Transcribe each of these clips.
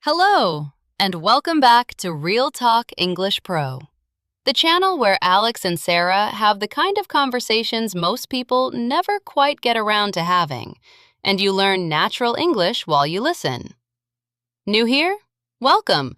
Hello, and welcome back to Real Talk English Pro, the channel where Alex and Sarah have the kind of conversations most people never quite get around to having, and you learn natural English while you listen. New here? Welcome.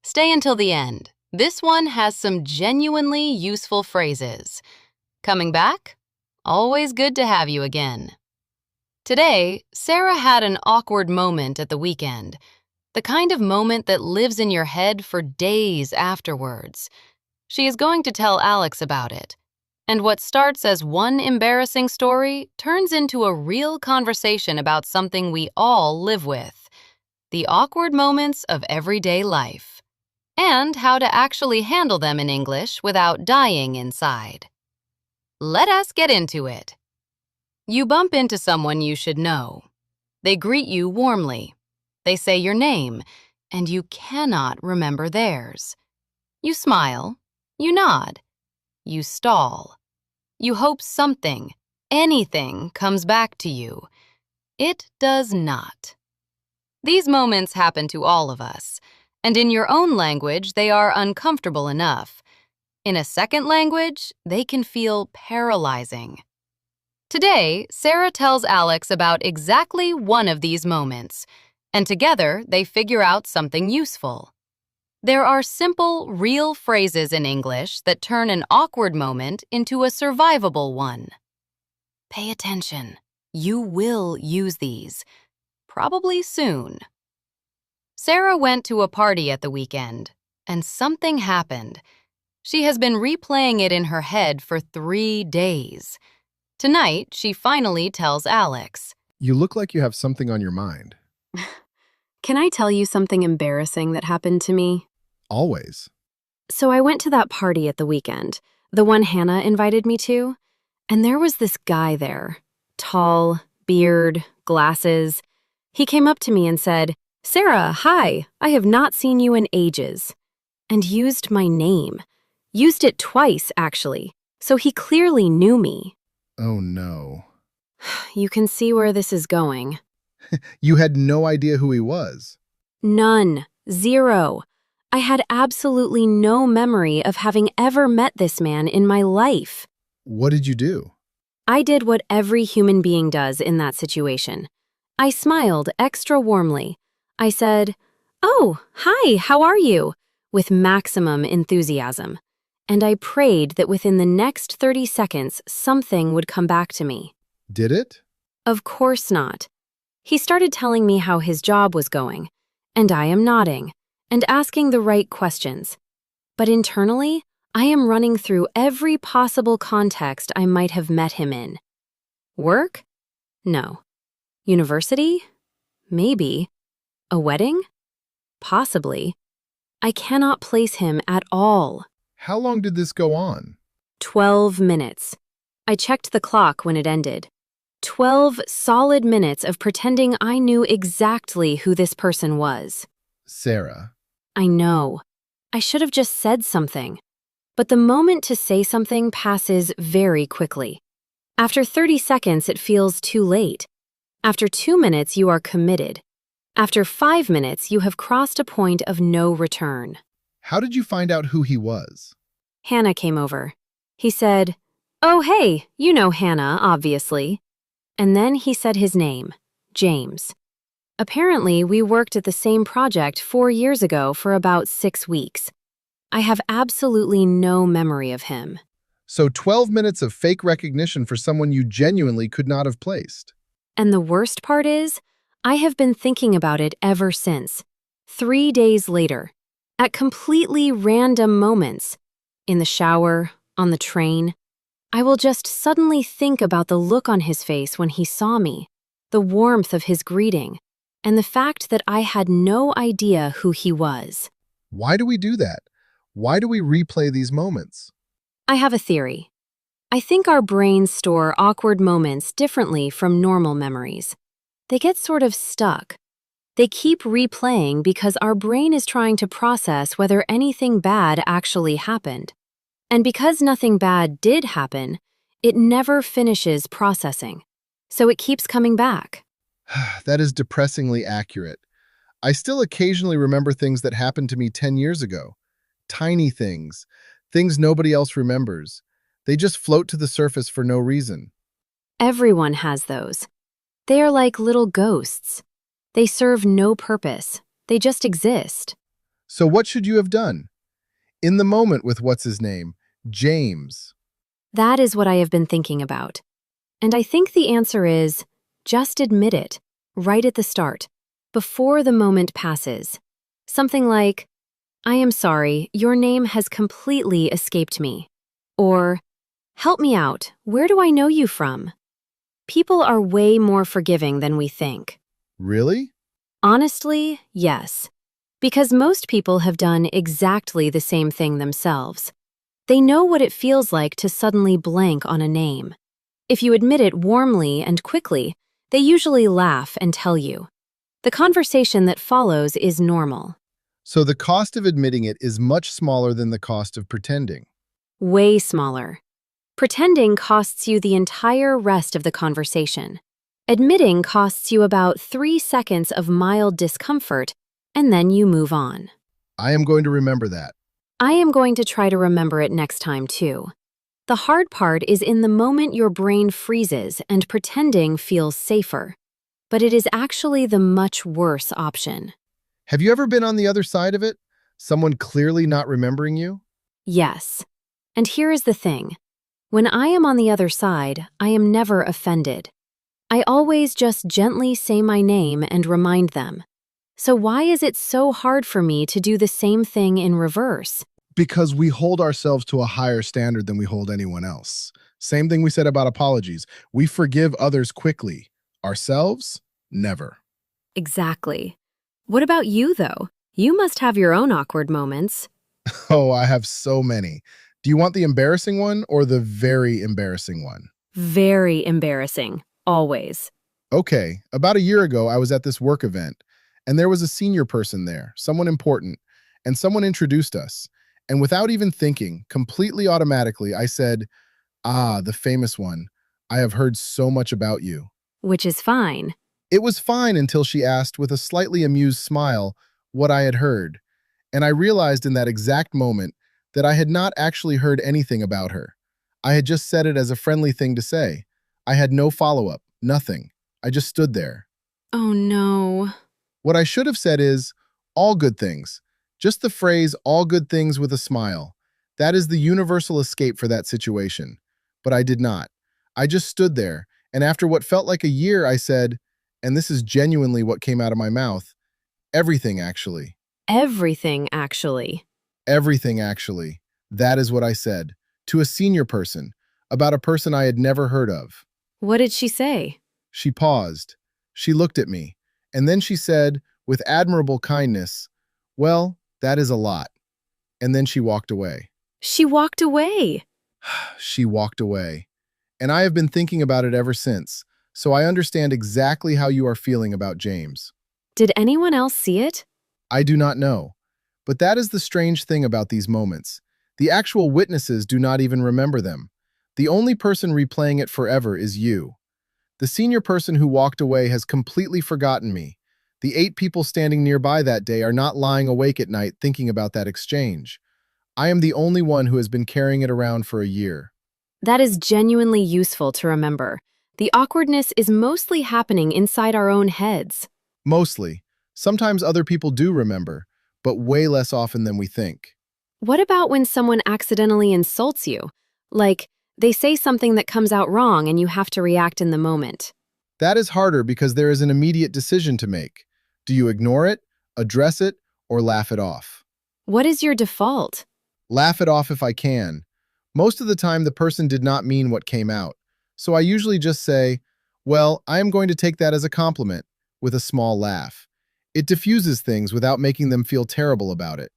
Stay until the end. This one has some genuinely useful phrases. Coming back? Always good to have you again. Today, Sarah had an awkward moment at the weekend. The kind of moment that lives in your head for days afterwards. She is going to tell Alex about it. And what starts as one embarrassing story turns into a real conversation about something we all live with. The awkward moments of everyday life. And how to actually handle them in English without dying inside. Let us get into it. You bump into someone you should know. They greet you warmly. They say your name, and you cannot remember theirs. You smile, you nod, you stall. You hope something, anything, comes back to you. It does not. These moments happen to all of us, and in your own language, they are uncomfortable enough. In a second language, they can feel paralyzing. Today, Sarah tells Alex about exactly one of these moments, and together they figure out something useful. There are simple, real phrases in English that turn an awkward moment into a survivable one. Pay attention. You will use these. Probably soon. Sarah went to a party at the weekend, and something happened. She has been replaying it in her head for 3 days. Tonight, she finally tells Alex. You look like you have something on your mind. Can I tell you something embarrassing that happened to me? Always. So I went to that party at the weekend, the one Hannah invited me to, and there was this guy there. Tall, beard, glasses. He came up to me and said, "Sarah, hi, I have not seen you in ages," and used my name. Used it twice, actually, so he clearly knew me. Oh no. You can see where this is going. You had no idea who he was. None. Zero. I had absolutely no memory of having ever met this man in my life. What did you do? I did what every human being does in that situation. I smiled extra warmly. I said, "Oh, hi, how are you?" with maximum enthusiasm. And I prayed that within the next 30 seconds, something would come back to me. Did it? Of course not. He started telling me how his job was going, and I am nodding and asking the right questions. But internally, I am running through every possible context I might have met him in. Work? No. University? Maybe. A wedding? Possibly. I cannot place him at all. How long did this go on? 12 minutes. I checked the clock when it ended. 12 solid minutes of pretending I knew exactly who this person was. Sarah. I know. I should have just said something. But the moment to say something passes very quickly. After 30 seconds, it feels too late. After 2 minutes, you are committed. After 5 minutes, you have crossed a point of no return. How did you find out who he was? Hannah came over. He said, "Oh, hey, you know Hannah, obviously." And then he said his name, James. Apparently, we worked at the same project 4 years ago for about 6 weeks. I have absolutely no memory of him. So 12 minutes of fake recognition for someone you genuinely could not have placed. And the worst part is, I have been thinking about it ever since. 3 days later, at completely random moments, in the shower, on the train, I will just suddenly think about the look on his face when he saw me, the warmth of his greeting, and the fact that I had no idea who he was. Why do we do that? Why do we replay these moments? I have a theory. I think our brains store awkward moments differently from normal memories. They get sort of stuck. They keep replaying because our brain is trying to process whether anything bad actually happened. And because nothing bad did happen, it never finishes processing. So it keeps coming back. That is depressingly accurate. I still occasionally remember things that happened to me 10 years ago. Tiny things, things nobody else remembers. They just float to the surface for no reason. Everyone has those. They are like little ghosts. They serve no purpose. They just exist. So what should you have done? In the moment with what's his name? James. That is what I have been thinking about. And I think the answer is just admit it, right at the start, before the moment passes. Something like, I am sorry, your name has completely escaped me. Or, help me out, where do I know you from? People are way more forgiving than we think. Really? Honestly, yes. Because most people have done exactly the same thing themselves. They know what it feels like to suddenly blank on a name. If you admit it warmly and quickly, they usually laugh and tell you. The conversation that follows is normal. So the cost of admitting it is much smaller than the cost of pretending. Way smaller. Pretending costs you the entire rest of the conversation. Admitting costs you about 3 seconds of mild discomfort, and then you move on. I am going to remember that. I am going to try to remember it next time, too. The hard part is in the moment your brain freezes and pretending feels safer. But it is actually the much worse option. Have you ever been on the other side of it? Someone clearly not remembering you? Yes. And here is the thing. When I am on the other side, I am never offended. I always just gently say my name and remind them. So why is it so hard for me to do the same thing in reverse? Because we hold ourselves to a higher standard than we hold anyone else. Same thing we said about apologies. We forgive others quickly. Ourselves? Never. Exactly. What about you, though? You must have your own awkward moments. Oh, I have so many. Do you want the embarrassing one or the very embarrassing one? Very embarrassing. Always. Okay, about a year ago, I was at this work event, and there was a senior person there, someone important, and someone introduced us. And without even thinking, completely automatically, I said, "Ah, the famous one. I have heard so much about you." Which is fine. It was fine until she asked, with a slightly amused smile, what I had heard. And I realized in that exact moment that I had not actually heard anything about her. I had just said it as a friendly thing to say. I had no follow-up, nothing. I just stood there. Oh no. What I should have said is, all good things. Just the phrase, all good things with a smile. That is the universal escape for that situation. But I did not. I just stood there, and after what felt like a year, I said, and this is genuinely what came out of my mouth, everything actually. Everything, actually. Everything actually. That is what I said. To a senior person, about a person I had never heard of. What did she say? She paused. She looked at me, and then she said, with admirable kindness, "Well, that is a lot." And then she walked away. She walked away. She walked away. And I have been thinking about it ever since, so I understand exactly how you are feeling about James. Did anyone else see it? I do not know. But that is the strange thing about these moments. The actual witnesses do not even remember them. The only person replaying it forever is you. The senior person who walked away has completely forgotten me. The 8 people standing nearby that day are not lying awake at night thinking about that exchange. I am the only one who has been carrying it around for a year. That is genuinely useful to remember. The awkwardness is mostly happening inside our own heads. Mostly. Sometimes other people do remember, but way less often than we think. What about when someone accidentally insults you? Like, they say something that comes out wrong and you have to react in the moment. That is harder because there is an immediate decision to make. Do you ignore it, address it, or laugh it off? What is your default? Laugh it off if I can. Most of the time, the person did not mean what came out. So I usually just say, well, I am going to take that as a compliment, with a small laugh. It diffuses things without making them feel terrible about it.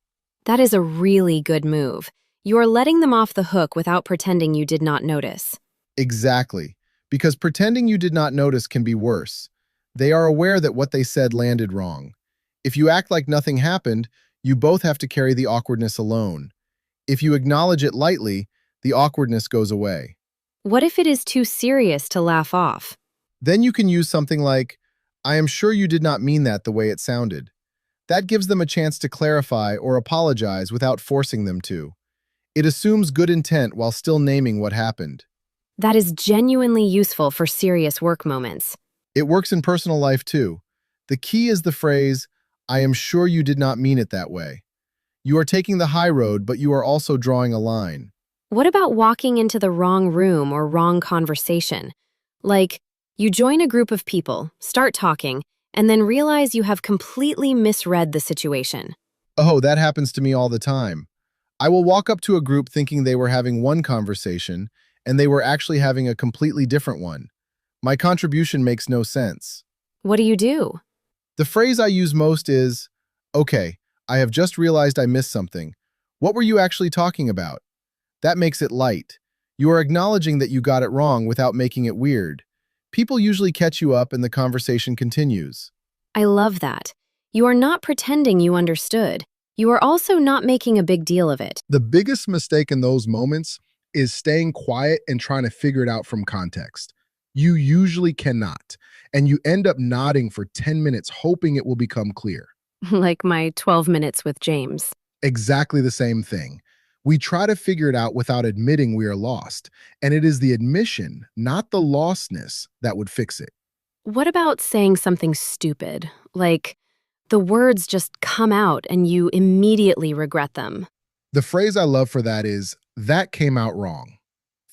That is a really good move. You are letting them off the hook without pretending you did not notice. Exactly. Because pretending you did not notice can be worse. They are aware that what they said landed wrong. If you act like nothing happened, you both have to carry the awkwardness alone. If you acknowledge it lightly, the awkwardness goes away. What if it is too serious to laugh off? Then you can use something like, I am sure you did not mean that the way it sounded. That gives them a chance to clarify or apologize without forcing them to. It assumes good intent while still naming what happened. That is genuinely useful for serious work moments. It works in personal life too. The key is the phrase, I am sure you did not mean it that way. You are taking the high road, but you are also drawing a line. What about walking into the wrong room or wrong conversation? Like, you join a group of people, start talking, and then realize you have completely misread the situation. Oh, that happens to me all the time. I will walk up to a group thinking they were having one conversation, and they were actually having a completely different one. My contribution makes no sense. What do? The phrase I use most is, okay, I have just realized I missed something. What were you actually talking about? That makes it light. You are acknowledging that you got it wrong without making it weird. People usually catch you up and the conversation continues. I love that. You are not pretending you understood. You are also not making a big deal of it. The biggest mistake in those moments is staying quiet and trying to figure it out from context. You usually cannot, and you end up nodding for 10 minutes hoping it will become clear. Like my 12 minutes with James. Exactly the same thing. We try to figure it out without admitting we are lost, and it is the admission, not the lostness, that would fix it. What about saying something stupid? Like, the words just come out and you immediately regret them. The phrase I love for that is, that came out wrong.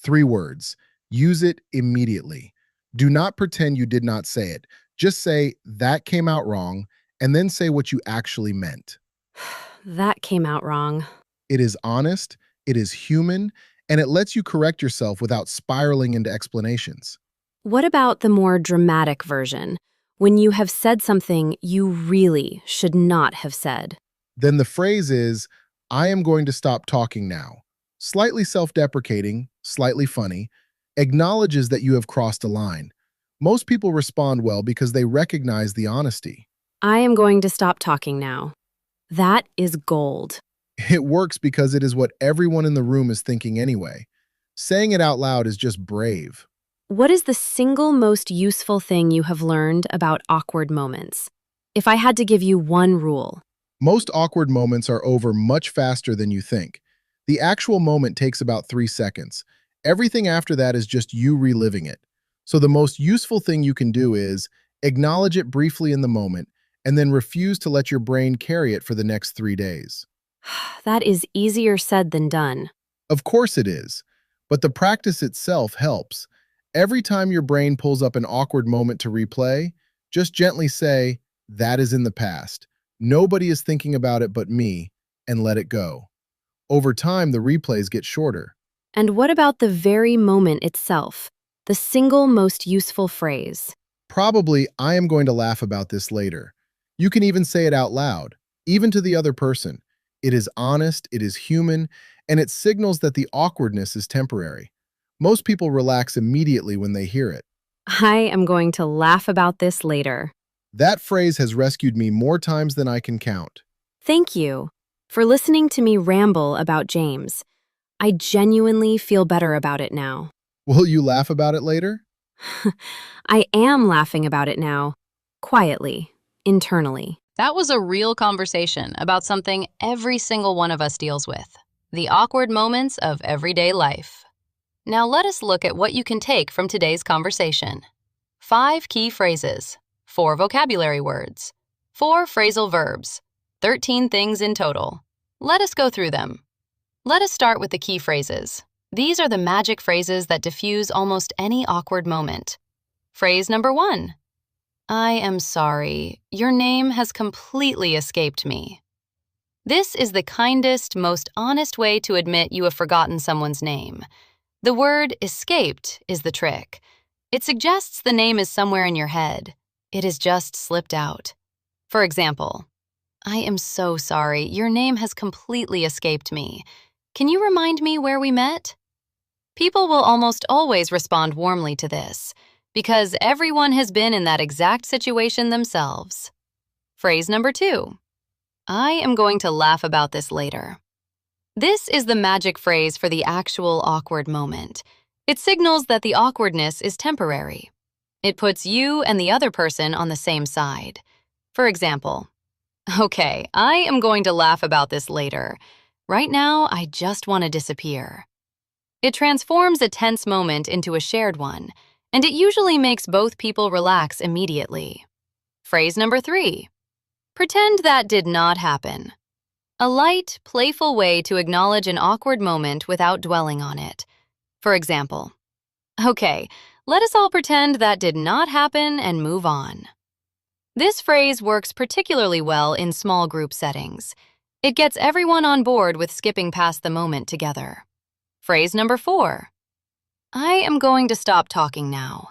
3 words. Use it immediately. Do not pretend you did not say it. Just say, that came out wrong, and then say what you actually meant. That came out wrong. It is honest, it is human, and it lets you correct yourself without spiraling into explanations. What about the more dramatic version, when you have said something you really should not have said? Then the phrase is, I am going to stop talking now. Slightly self-deprecating, slightly funny, acknowledges that you have crossed a line. Most people respond well because they recognize the honesty. I am going to stop talking now. That is gold. It works because it is what everyone in the room is thinking anyway. Saying it out loud is just brave. What is the single most useful thing you have learned about awkward moments? If I had to give you one rule. Most awkward moments are over much faster than you think. The actual moment takes about 3 seconds. Everything after that is just you reliving it. So the most useful thing you can do is acknowledge it briefly in the moment and then refuse to let your brain carry it for the next 3 days. That is easier said than done. Of course it is, but the practice itself helps. Every time your brain pulls up an awkward moment to replay, just gently say, that is in the past. Nobody is thinking about it but me, and let it go. Over time, the replays get shorter. And what about the very moment itself? The single most useful phrase. Probably, I am going to laugh about this later. You can even say it out loud, even to the other person. It is honest, it is human, and it signals that the awkwardness is temporary. Most people relax immediately when they hear it. I am going to laugh about this later. That phrase has rescued me more times than I can count. Thank you for listening to me ramble about James. I genuinely feel better about it now. Will you laugh about it later? I am laughing about it now, quietly, internally. That was a real conversation about something every single one of us deals with, the awkward moments of everyday life. Now let us look at what you can take from today's conversation. 5 key phrases, 4 vocabulary words, 4 phrasal verbs, 13 things in total. Let us go through them. Let us start with the key phrases. These are the magic phrases that diffuse almost any awkward moment. Phrase number 1. I am sorry. Your name has completely escaped me. This is the kindest, most honest way to admit you have forgotten someone's name. The word escaped is the trick. It suggests the name is somewhere in your head. It has just slipped out. For example, I am so sorry. Your name has completely escaped me. Can you remind me where we met? People will almost always respond warmly to this, because everyone has been in that exact situation themselves. Phrase number 2. I am going to laugh about this later. This is the magic phrase for the actual awkward moment. It signals that the awkwardness is temporary. It puts you and the other person on the same side. For example, Okay, I am going to laugh about this later. Right now, I just want to disappear. It transforms a tense moment into a shared one, and it usually makes both people relax immediately. Phrase number 3. Pretend that did not happen. A light, playful way to acknowledge an awkward moment without dwelling on it. For example, okay, let us all pretend that did not happen and move on. This phrase works particularly well in small group settings. It gets everyone on board with skipping past the moment together. Phrase number 4. I am going to stop talking now.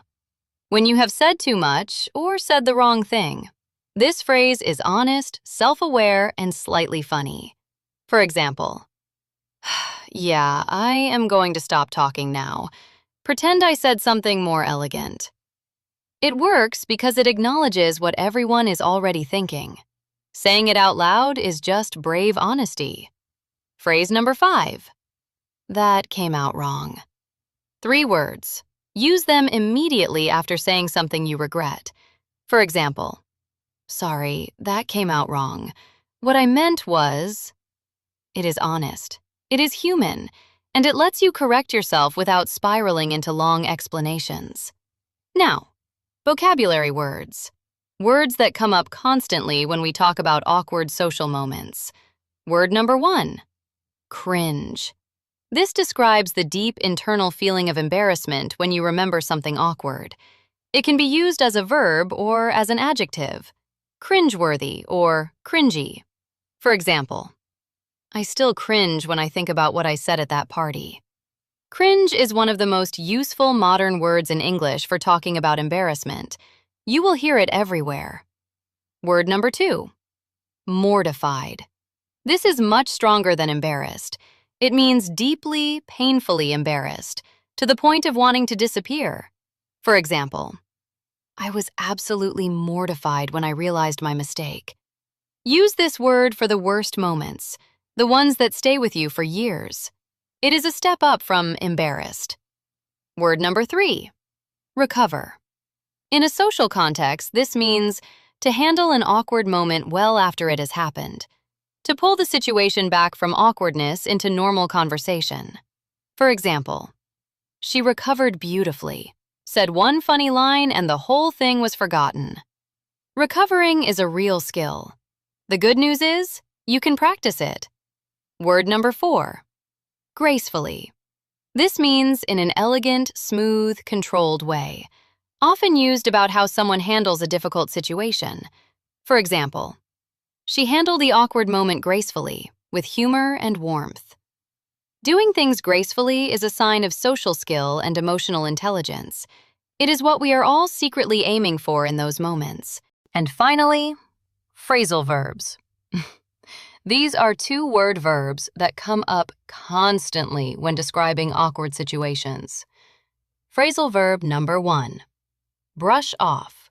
When you have said too much or said the wrong thing. This phrase is honest, self-aware, and slightly funny. For example, yeah, I am going to stop talking now. Pretend I said something more elegant. It works because it acknowledges what everyone is already thinking. Saying it out loud is just brave honesty. Phrase number 5. That came out wrong. 3 words. Use them immediately after saying something you regret. For example, sorry, that came out wrong. What I meant was... It is honest. It is human. And it lets you correct yourself without spiraling into long explanations. Now, vocabulary words. Words that come up constantly when we talk about awkward social moments. Word number 1. Cringe. This describes the deep internal feeling of embarrassment when you remember something awkward. It can be used as a verb or as an adjective. Cringeworthy or cringy. For example, I still cringe when I think about what I said at that party. Cringe is one of the most useful modern words in English for talking about embarrassment. You will hear it everywhere. Word number 2. Mortified. This is much stronger than embarrassed. It means deeply, painfully embarrassed, to the point of wanting to disappear. For example, I was absolutely mortified when I realized my mistake. Use this word for the worst moments, the ones that stay with you for years. It is a step up from embarrassed. Word number 3. Recover. In a social context, this means to handle an awkward moment well after it has happened, to pull the situation back from awkwardness into normal conversation. For example, she recovered beautifully, said one funny line, and the whole thing was forgotten. Recovering is a real skill. The good news is, you can practice it. Word number 4. Gracefully. This means in an elegant, smooth, controlled way, often used about how someone handles a difficult situation. For example, she handled the awkward moment gracefully, with humor and warmth. Doing things gracefully is a sign of social skill and emotional intelligence. It is what we are all secretly aiming for in those moments. And finally, phrasal verbs. These are 2-word verbs that come up constantly when describing awkward situations. Phrasal verb number 1. Brush off.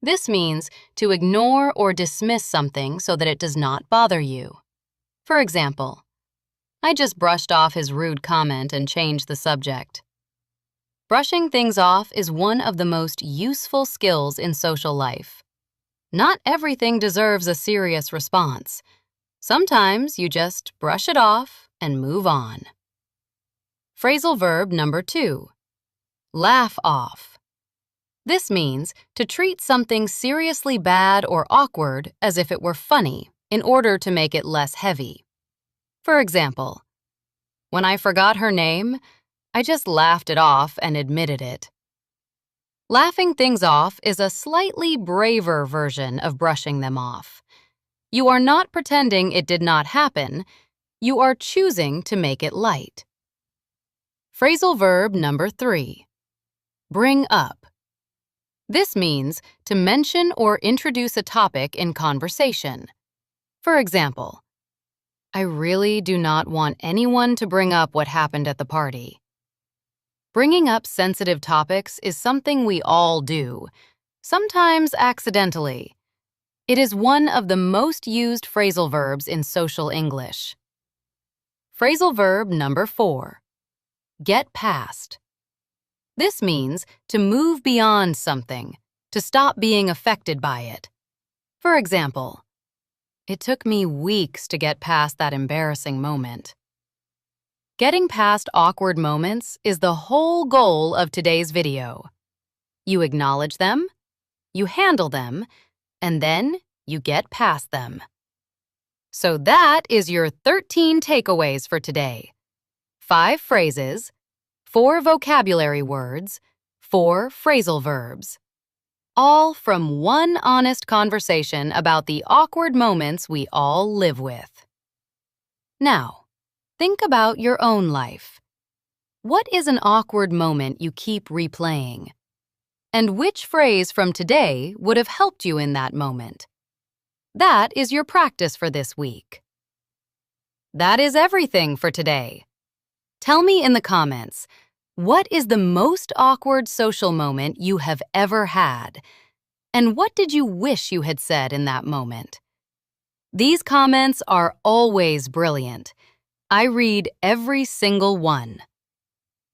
This means to ignore or dismiss something so that it does not bother you. For example, I just brushed off his rude comment and changed the subject. Brushing things off is one of the most useful skills in social life. Not everything deserves a serious response. Sometimes you just brush it off and move on. Phrasal verb number 2. Laugh off. This means to treat something seriously bad or awkward as if it were funny in order to make it less heavy. For example, when I forgot her name, I just laughed it off and admitted it. Laughing things off is a slightly braver version of brushing them off. You are not pretending it did not happen. You are choosing to make it light. Phrasal verb number 3. Bring up. This means to mention or introduce a topic in conversation. For example, I really do not want anyone to bring up what happened at the party. Bringing up sensitive topics is something we all do, sometimes accidentally. It is one of the most used phrasal verbs in social English. Phrasal verb number 4. Get past. This means to move beyond something, to stop being affected by it. For example, It took me weeks to get past that embarrassing moment. Getting past awkward moments is the whole goal of today's video. You acknowledge them, you handle them, and then you get past them. So that is your 13 takeaways for today. 5 phrases, 4 vocabulary words, 4 phrasal verbs. All from one honest conversation about the awkward moments we all live with. Now, think about your own life. What is an awkward moment you keep replaying? And which phrase from today would have helped you in that moment? That is your practice for this week. That is everything for today. Tell me in the comments, what is the most awkward social moment you have ever had? And what did you wish you had said in that moment? These comments are always brilliant. I read every single one.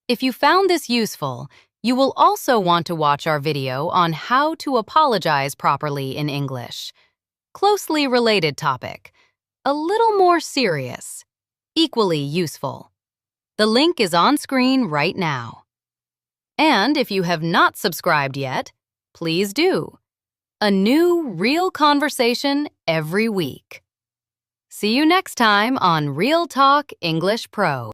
If you found this useful, you will also want to watch our video on how to apologize properly in English. Closely related topic, a little more serious, equally useful. The link is on screen right now. And if you have not subscribed yet, please do. A new, real conversation every week. See you next time on Real Talk English Pro.